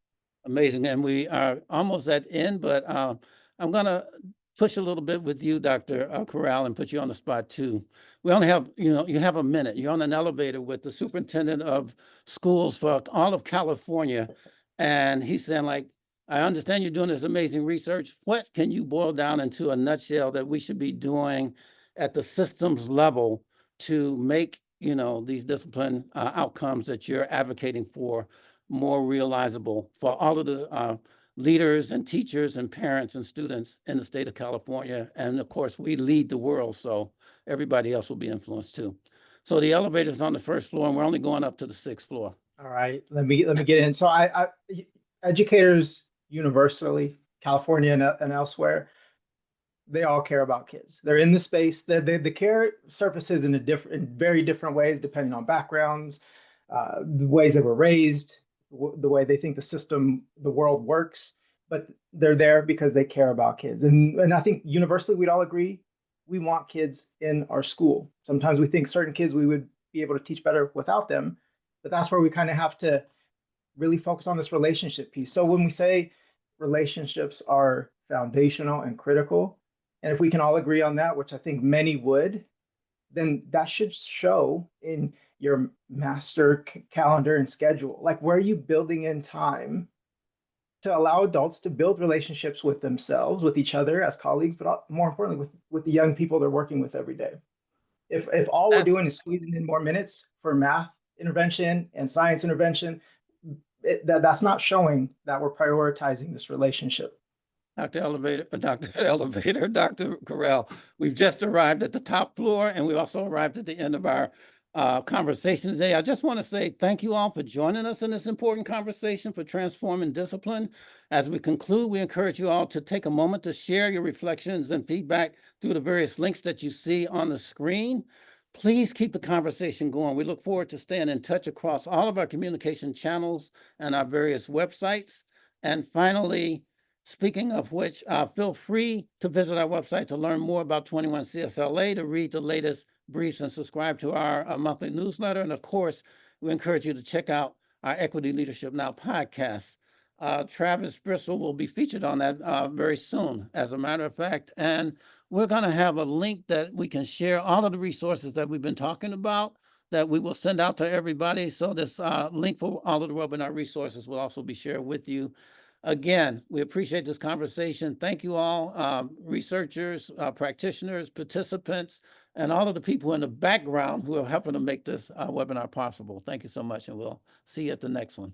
Amazing. And we are almost at end, but I'm going to push a little bit with you, Dr. Corral, and put you on the spot too. We only have, you have a minute. You're on an elevator with the superintendent of schools for all of California. And he's saying, like, I understand you're doing this amazing research. What can you boil down into a nutshell that we should be doing at the systems level to make, these discipline outcomes that you're advocating for more realizable for all of the leaders and teachers and parents and students in the state of California? And of course, we lead the world, so everybody else will be influenced too. So the elevator's on the 1st floor, and we're only going up to the 6th floor. All right, let me get in. So educators universally, California and elsewhere, they all care about kids. They're in the space. The care surfaces in very different ways, depending on backgrounds, the ways they were raised, the way they think the world works. But they're there because they care about kids. And I think universally we'd all agree we want kids in our school. Sometimes we think certain kids we would be able to teach better without them, but that's where we kind of have to really focus on this relationship piece. So when we say relationships are foundational and critical, and if we can all agree on that, which I think many would, then that should show in your master calendar and schedule. Like, where are you building in time to allow adults to build relationships with themselves, with each other as colleagues, but more importantly, with the young people they're working with every day. If all we're doing is squeezing in more minutes for math intervention and science intervention, that's not showing that we're prioritizing this relationship. Dr. Corral, we've just arrived at the top floor, and we also arrived at the end of our conversation today. I just want to say thank you all for joining us in this important conversation for transforming discipline. As we conclude, we encourage you all to take a moment to share your reflections and feedback through the various links that you see on the screen. Please keep the conversation going. We look forward to staying in touch across all of our communication channels and our various websites. And finally, speaking of which, feel free to visit our website to learn more about 21 CSLA, to read the latest briefs and subscribe to our monthly newsletter. And of course, we encourage you to check out our Equity Leadership Now podcast. Travis Bristol will be featured on that very soon, as a matter of fact. And we're going to have a link that we can share all of the resources that we've been talking about that we will send out to everybody. So this link for all of the webinar resources will also be shared with you. Again, we appreciate this conversation. Thank you all, researchers, practitioners, participants, and all of the people in the background who are helping to make this webinar possible. Thank you so much, and we'll see you at the next one.